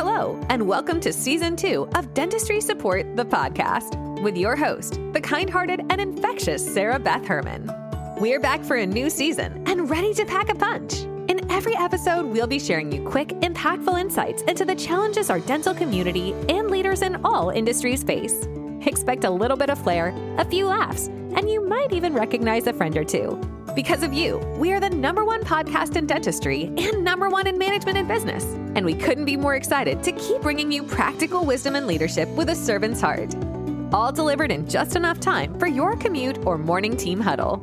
Hello, and welcome to Season 2 of Dentistry Support the Podcast with your host, the kind-hearted and infectious Sarah Beth Herman. We're back for a new season and ready to pack a punch. In every episode, we'll be sharing you quick, impactful insights into the challenges our dental community and leaders in all industries face. Expect a little bit of flair, a few laughs, and you might even recognize a friend or two. Because of you, we are the #1 podcast in dentistry and #1 in management and business. And we couldn't be more excited to keep bringing you practical wisdom and leadership with a servant's heart. All delivered in just enough time for your commute or morning team huddle.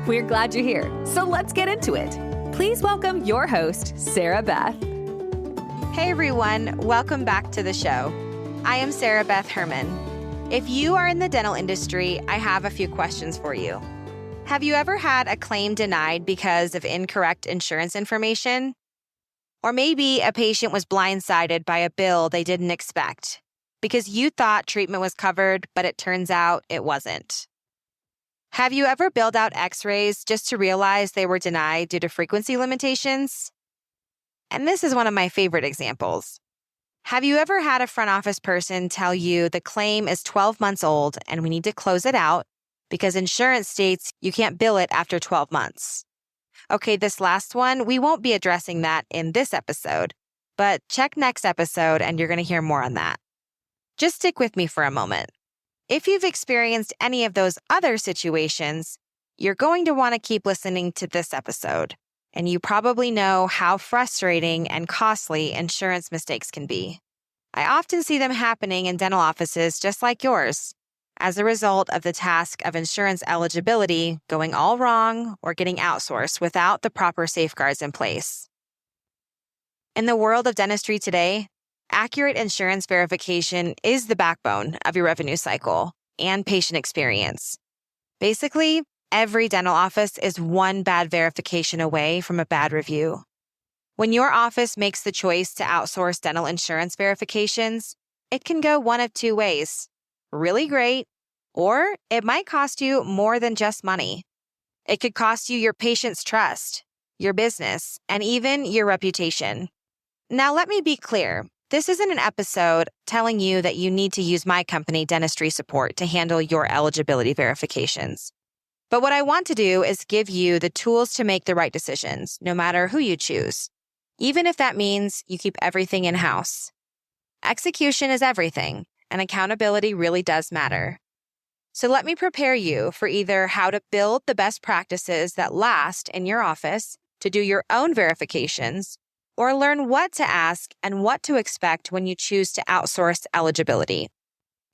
We're glad you're here, so let's get into it. Please welcome your host, Sarah Beth. Hey everyone, welcome back to the show. I am Sarah Beth Herman. If you are in the dental industry, I have a few questions for you. Have you ever had a claim denied because of incorrect insurance information? Or maybe a patient was blindsided by a bill they didn't expect because you thought treatment was covered, but it turns out it wasn't. Have you ever billed out x-rays just to realize they were denied due to frequency limitations? And this is one of my favorite examples. Have you ever had a front office person tell you the claim is 12 months old and we need to close it out because insurance states you can't bill it after 12 months? Okay, this last one, we won't be addressing that in this episode, but check next episode and you're going to hear more on that. Just stick with me for a moment. If you've experienced any of those other situations, you're going to want to keep listening to this episode, and you probably know how frustrating and costly insurance mistakes can be. I often see them happening in dental offices just like yours, as a result of the task of insurance eligibility going all wrong or getting outsourced without the proper safeguards in place. In the world of dentistry today, accurate insurance verification is the backbone of your revenue cycle and patient experience. Basically, every dental office is one bad verification away from a bad review. When your office makes the choice to outsource dental insurance verifications, it can go one of two ways: really great, or it might cost you more than just money. It could cost you your patient's trust, your business, and even your reputation. Now, let me be clear. This isn't an episode telling you that you need to use my company, Dentistry Support, to handle your eligibility verifications. But what I want to do is give you the tools to make the right decisions, no matter who you choose, even if that means you keep everything in-house. Execution is everything, and accountability really does matter. So let me prepare you for either how to build the best practices that last in your office to do your own verifications, or learn what to ask and what to expect when you choose to outsource eligibility.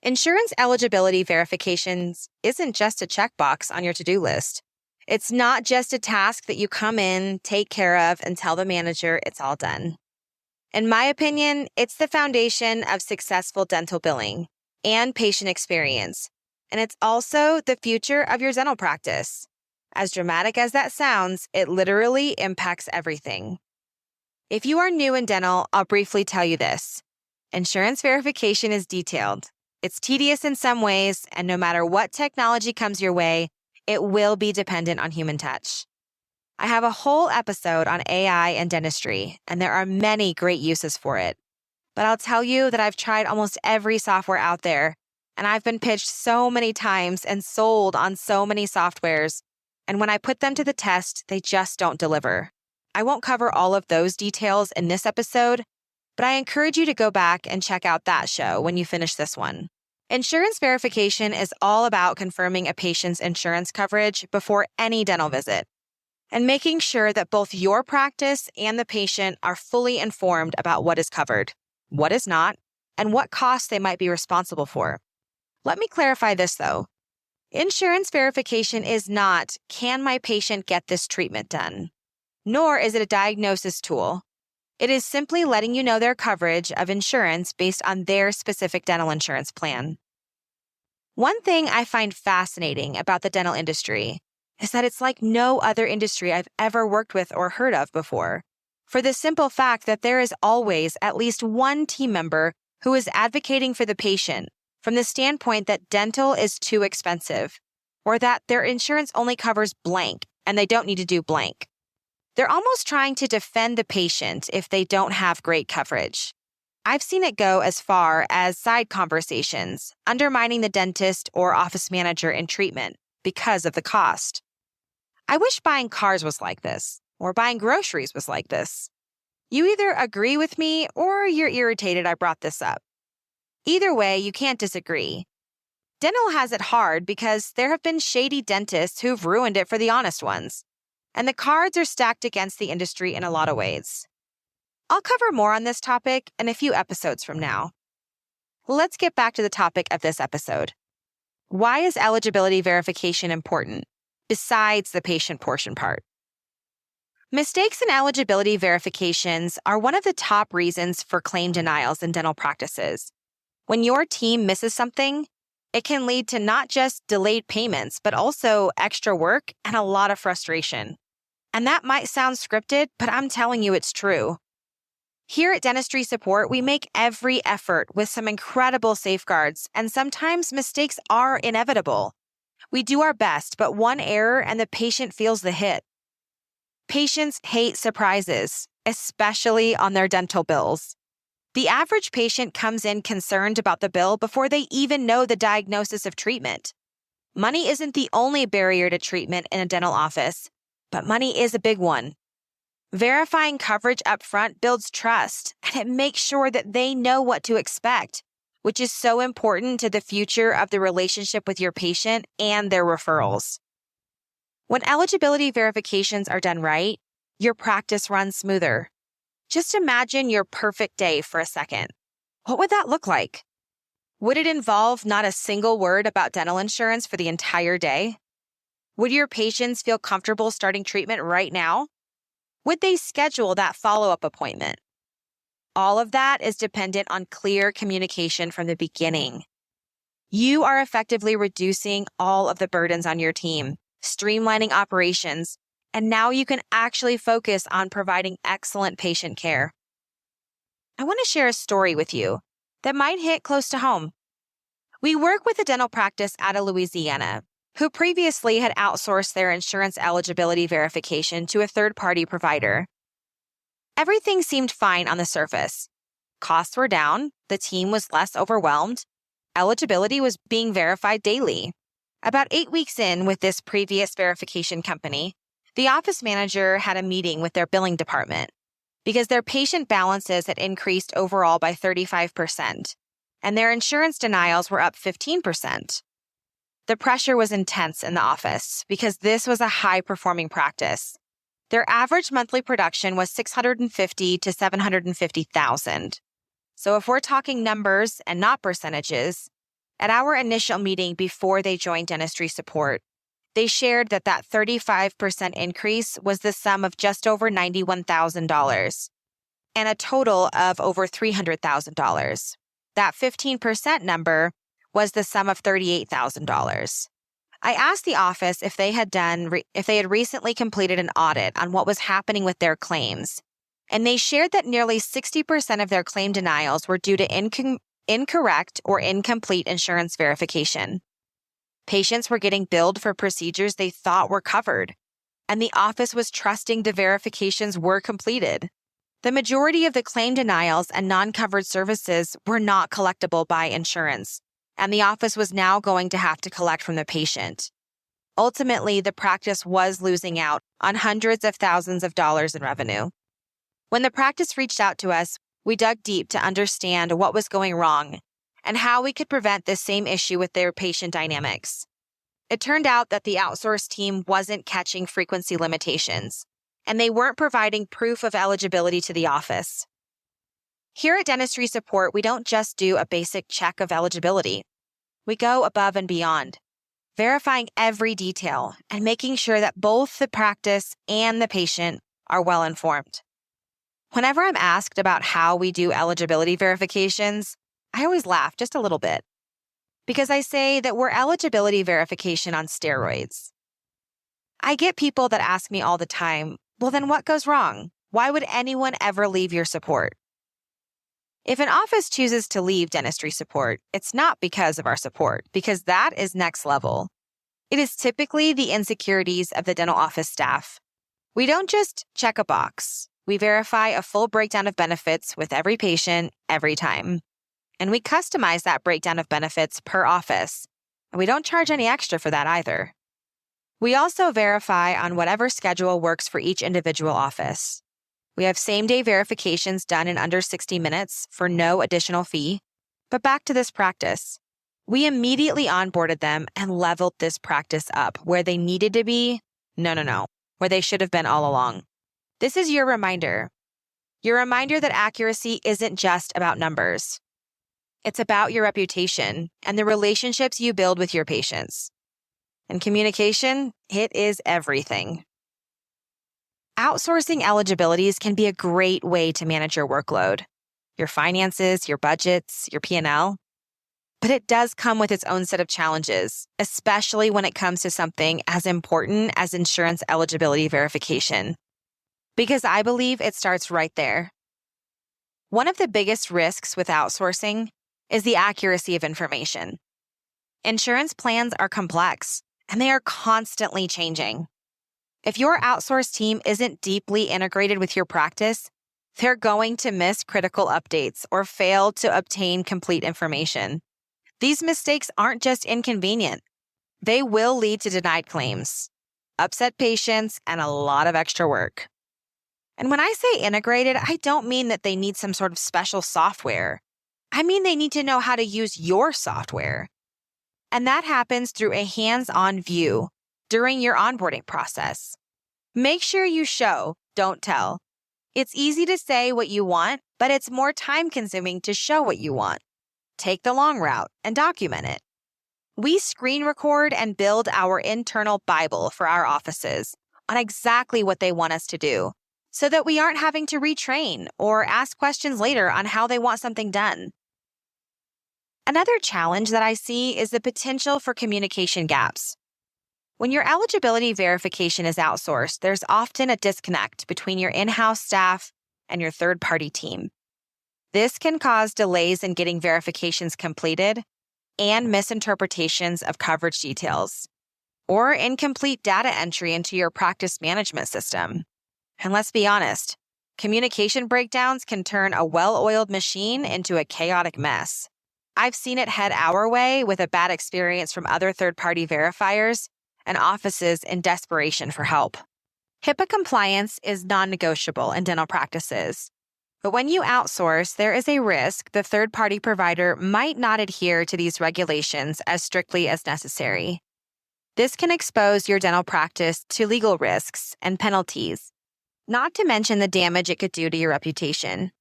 Insurance eligibility verifications isn't just a checkbox on your to-do list. It's not just a task that you come in, take care of, and tell the manager it's all done. In my opinion, it's the foundation of successful dental billing and patient experience, and it's also the future of your dental practice. As dramatic as that sounds, it literally impacts everything. If you are new in dental, I'll briefly tell you this. Insurance verification is detailed. It's tedious in some ways, and no matter what technology comes your way, it will be dependent on human touch. I have a whole episode on AI and dentistry, and there are many great uses for it. But I'll tell you that I've tried almost every software out there, and I've been pitched so many times and sold on so many softwares, and when I put them to the test, they just don't deliver. I won't cover all of those details in this episode, but I encourage you to go back and check out that show when you finish this one. Insurance verification is all about confirming a patient's insurance coverage before any dental visit and making sure that both your practice and the patient are fully informed about what is covered, what is not, and what costs they might be responsible for. Let me clarify this though. Insurance verification is not, can my patient get this treatment done? Nor is it a diagnosis tool. It is simply letting you know their coverage of insurance based on their specific dental insurance plan. One thing I find fascinating about the dental industry is that it's like no other industry I've ever worked with or heard of before, for the simple fact that there is always at least one team member who is advocating for the patient from the standpoint that dental is too expensive, or that their insurance only covers blank and they don't need to do blank. They're almost trying to defend the patient if they don't have great coverage. I've seen it go as far as side conversations, undermining the dentist or office manager in treatment because of the cost. I wish buying cars was like this, or buying groceries was like this. You either agree with me or you're irritated I brought this up. Either way, you can't disagree. Dental has it hard because there have been shady dentists who've ruined it for the honest ones, and the cards are stacked against the industry in a lot of ways. I'll cover more on this topic in a few episodes from now. Let's get back to the topic of this episode. Why is eligibility verification important, besides the patient portion part? Mistakes in eligibility verifications are one of the top reasons for claim denials in dental practices. When your team misses something, it can lead to not just delayed payments, but also extra work and a lot of frustration. And that might sound scripted, but I'm telling you it's true. Here at Dentistry Support, we make every effort with some incredible safeguards, and sometimes mistakes are inevitable. We do our best, but one error and the patient feels the hit. Patients hate surprises, especially on their dental bills. The average patient comes in concerned about the bill before they even know the diagnosis of treatment. Money isn't the only barrier to treatment in a dental office, but money is a big one. Verifying coverage up front builds trust, and it makes sure that they know what to expect, which is so important to the future of the relationship with your patient and their referrals. When eligibility verifications are done right, your practice runs smoother. Just imagine your perfect day for a second. What would that look like? Would it involve not a single word about dental insurance for the entire day? Would your patients feel comfortable starting treatment right now? Would they schedule that follow-up appointment? All of that is dependent on clear communication from the beginning. You are effectively reducing all of the burdens on your team, streamlining operations, and now you can actually focus on providing excellent patient care. I want to share a story with you that might hit close to home. We work with a dental practice out of Louisiana who previously had outsourced their insurance eligibility verification to a third-party provider. Everything seemed fine on the surface. Costs were down, the team was less overwhelmed, eligibility was being verified daily. About 8 weeks in with this previous verification company, the office manager had a meeting with their billing department because their patient balances had increased overall by 35%, and their insurance denials were up 15%. The pressure was intense in the office because this was a high-performing practice. Their average monthly production was $650,000 to $750,000. So if we're talking numbers and not percentages, at our initial meeting before they joined Dentistry Support, they shared that 35% increase was the sum of just over $91,000 and a total of over $300,000. That 15% number was the sum of $38,000. I asked the office if they had recently completed an audit on what was happening with their claims, and they shared that nearly 60% of their claim denials were due to incorrect or incomplete insurance verification. Patients were getting billed for procedures they thought were covered, and the office was trusting the verifications were completed. The majority of the claim denials and non-covered services were not collectible by insurance, and the office was now going to have to collect from the patient. Ultimately, the practice was losing out on hundreds of thousands of dollars in revenue. When the practice reached out to us, we dug deep to understand what was going wrong and how we could prevent this same issue with their patient dynamics. It turned out that the outsourced team wasn't catching frequency limitations, and they weren't providing proof of eligibility to the office. Here at Dentistry Support, we don't just do a basic check of eligibility. We go above and beyond, verifying every detail and making sure that both the practice and the patient are well informed. Whenever I'm asked about how we do eligibility verifications, I always laugh just a little bit because I say that we're eligibility verification on steroids. I get people that ask me all the time, well, then what goes wrong? Why would anyone ever leave your support? If an office chooses to leave Dentistry Support, it's not because of our support, because that is next level. It is typically the insecurities of the dental office staff. We don't just check a box. We verify a full breakdown of benefits with every patient every time. And we customize that breakdown of benefits per office. And we don't charge any extra for that either. We also verify on whatever schedule works for each individual office. We have same-day verifications done in under 60 minutes for no additional fee. But back to this practice. We immediately onboarded them and leveled this practice up where they needed to be. No, where they should have been all along. This is your reminder. Your reminder that accuracy isn't just about numbers. It's about your reputation and the relationships you build with your patients. And communication, it is everything. Outsourcing eligibilities can be a great way to manage your workload, your finances, your budgets, your P&L. But it does come with its own set of challenges, especially when it comes to something as important as insurance eligibility verification. Because I believe it starts right there. One of the biggest risks with outsourcing is the accuracy of information. Insurance plans are complex, and they are constantly changing. If your outsourced team isn't deeply integrated with your practice, they're going to miss critical updates or fail to obtain complete information. These mistakes aren't just inconvenient. They will lead to denied claims, upset patients, and a lot of extra work. And when I say integrated, I don't mean that they need some sort of special software. I mean they need to know how to use your software. And that happens through a hands-on view during your onboarding process. Make sure you show, don't tell. It's easy to say what you want, but it's more time-consuming to show what you want. Take the long route and document it. We screen record and build our internal Bible for our offices on exactly what they want us to do, so that we aren't having to retrain or ask questions later on how they want something done. Another challenge that I see is the potential for communication gaps. When your eligibility verification is outsourced, there's often a disconnect between your in-house staff and your third-party team. This can cause delays in getting verifications completed and misinterpretations of coverage details, or incomplete data entry into your practice management system. And let's be honest, communication breakdowns can turn a well-oiled machine into a chaotic mess. I've seen it head our way with a bad experience from other third-party verifiers and offices in desperation for help. HIPAA compliance is non-negotiable in dental practices. But when you outsource, there is a risk the third-party provider might not adhere to these regulations as strictly as necessary. This can expose your dental practice to legal risks and penalties, not to mention the damage it could do to your reputation.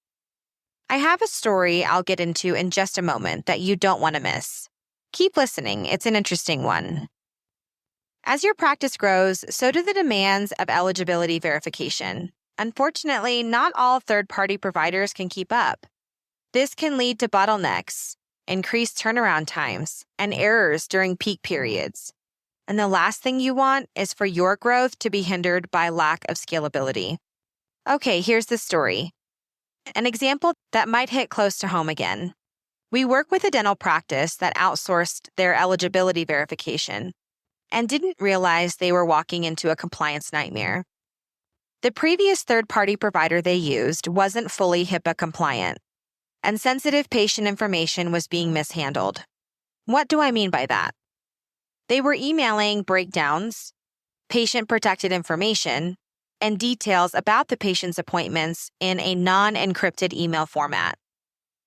I have a story I'll get into in just a moment that you don't want to miss. Keep listening, it's an interesting one. As your practice grows, so do the demands of eligibility verification. Unfortunately, not all third-party providers can keep up. This can lead to bottlenecks, increased turnaround times, and errors during peak periods. And the last thing you want is for your growth to be hindered by lack of scalability. Okay, here's the story. An example that might hit close to home again. We work with a dental practice that outsourced their eligibility verification and didn't realize they were walking into a compliance nightmare. The previous third-party provider they used wasn't fully HIPAA compliant, and sensitive patient information was being mishandled. What do I mean by that? They were emailing breakdowns, patient-protected information, and details about the patient's appointments in a non-encrypted email format.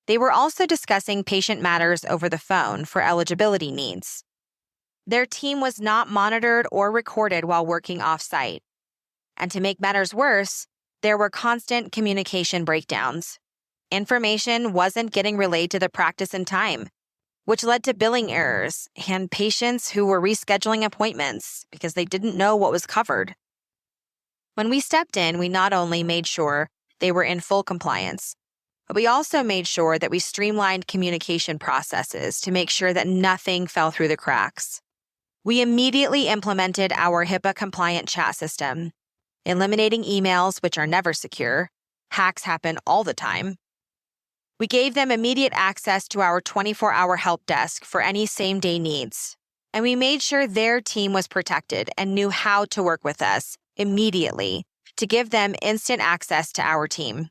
They were also discussing patient matters over the phone for eligibility needs. Their team was not monitored or recorded while working off-site. And to make matters worse, there were constant communication breakdowns. Information wasn't getting relayed to the practice in time, which led to billing errors and patients who were rescheduling appointments because they didn't know what was covered. When we stepped in, we not only made sure they were in full compliance, but we also made sure that we streamlined communication processes to make sure that nothing fell through the cracks. We immediately implemented our HIPAA-compliant chat system, eliminating emails, which are never secure. Hacks happen all the time. We gave them immediate access to our 24-hour help desk for any same-day needs. And we made sure their team was protected and knew how to work with us immediately to give them instant access to our team.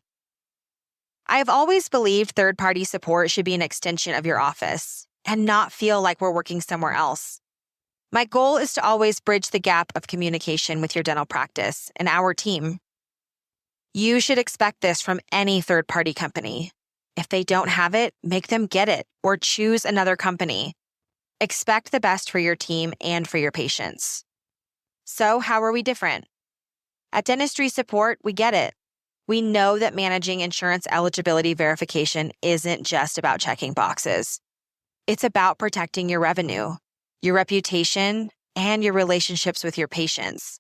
I have always believed third-party support should be an extension of your office and not feel like we're working somewhere else. My goal is to always bridge the gap of communication with your dental practice and our team. You should expect this from any third-party company. If they don't have it, make them get it or choose another company. Expect the best for your team and for your patients. So, how are we different? At Dentistry Support, we get it. We know that managing insurance eligibility verification isn't just about checking boxes. It's about protecting your revenue, your reputation, and your relationships with your patients.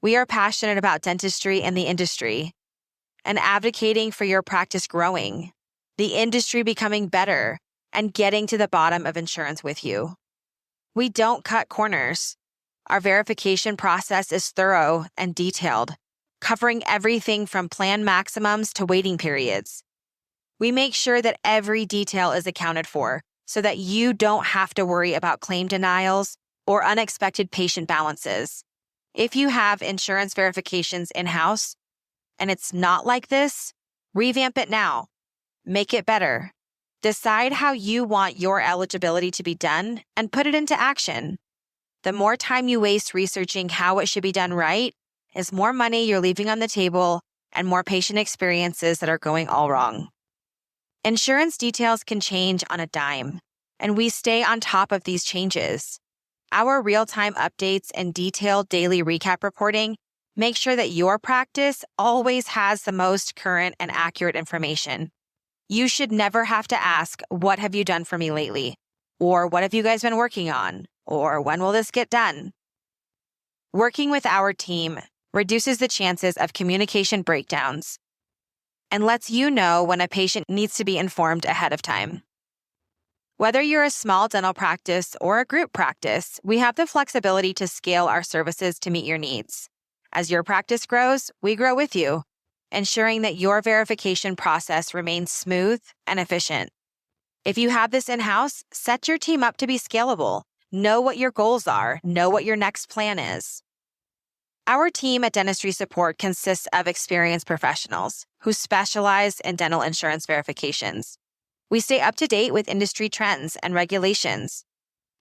We are passionate about dentistry and the industry and advocating for your practice growing, the industry becoming better, and getting to the bottom of insurance with you. We don't cut corners. Our verification process is thorough and detailed, covering everything from plan maximums to waiting periods. We make sure that every detail is accounted for so that you don't have to worry about claim denials or unexpected patient balances. If you have insurance verifications in-house and it's not like this, revamp it now. Make it better. Decide how you want your eligibility to be done and put it into action. The more time you waste researching how it should be done right is more money you're leaving on the table and more patient experiences that are going all wrong. Insurance details can change on a dime, and we stay on top of these changes. Our real-time updates and detailed daily recap reporting make sure that your practice always has the most current and accurate information. You should never have to ask, "What have you done for me lately?" Or "What have you guys been working on?" Or "When will this get done?" Working with our team reduces the chances of communication breakdowns and lets you know when a patient needs to be informed ahead of time. Whether you're a small dental practice or a group practice, we have the flexibility to scale our services to meet your needs. As your practice grows, we grow with you, ensuring that your verification process remains smooth and efficient. If you have this in-house, set your team up to be scalable. Know what your goals are. Know what your next plan is. Our team at Dentistry Support consists of experienced professionals who specialize in dental insurance verifications. We stay up to date with industry trends and regulations,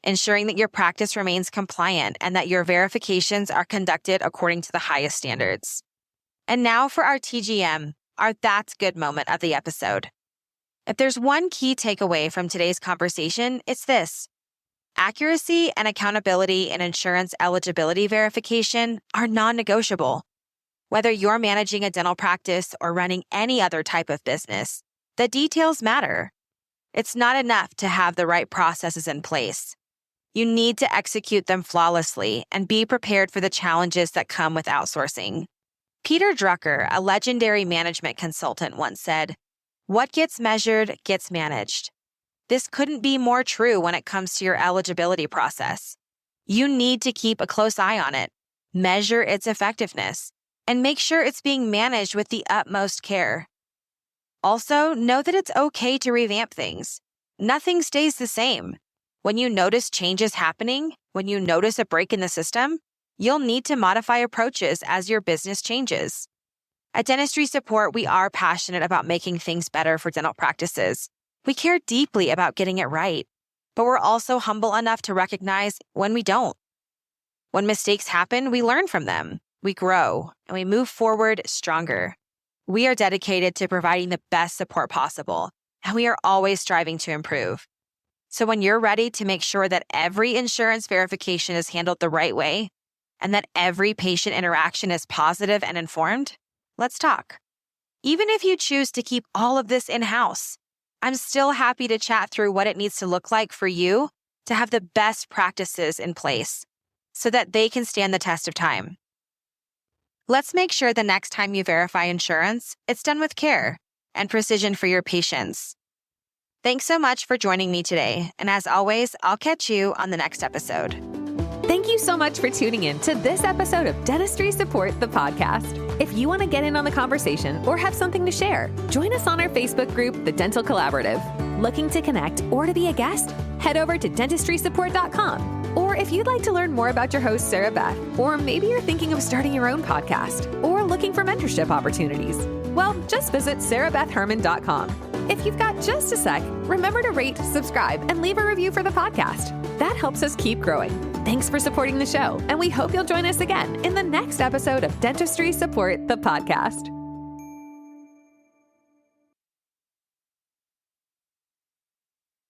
ensuring that your practice remains compliant and that your verifications are conducted according to the highest standards. And now for our TGM, our That's Good moment of the episode. If there's one key takeaway from today's conversation, it's this. Accuracy and accountability in insurance eligibility verification are non-negotiable. Whether you're managing a dental practice or running any other type of business, the details matter. It's not enough to have the right processes in place. You need to execute them flawlessly and be prepared for the challenges that come with outsourcing. Peter Drucker, a legendary management consultant, once said, "What gets measured gets managed." This couldn't be more true when it comes to your eligibility process. You need to keep a close eye on it, measure its effectiveness, and make sure it's being managed with the utmost care. Also, know that it's okay to revamp things. Nothing stays the same. When you notice changes happening, when you notice a break in the system, you'll need to modify approaches as your business changes. At Dentistry Support, we are passionate about making things better for dental practices. We care deeply about getting it right, but we're also humble enough to recognize when we don't. When mistakes happen, we learn from them, we grow, and we move forward stronger. We are dedicated to providing the best support possible, and we are always striving to improve. So when you're ready to make sure that every insurance verification is handled the right way and that every patient interaction is positive and informed, let's talk. Even if you choose to keep all of this in-house, I'm still happy to chat through what it needs to look like for you to have the best practices in place so that they can stand the test of time. Let's make sure the next time you verify insurance, it's done with care and precision for your patients. Thanks so much for joining me today. And as always, I'll catch you on the next episode. Thank you so much for tuning in to this episode of Dentistry Support the Podcast. If you want to get in on the conversation or have something to share, join us on our Facebook group, The Dental Collaborative. Looking to connect or to be a guest? Head over to dentistrysupport.com. Or if you'd like to learn more about your host, Sarah Beth, or maybe you're thinking of starting your own podcast or looking looking for mentorship opportunities? Well, just visit sarahbethherman.com. If you've got just a sec, remember to rate, subscribe, and leave a review for the podcast. That helps us keep growing. Thanks for supporting the show, and we hope you'll join us again in the next episode of Dentistry Support the Podcast.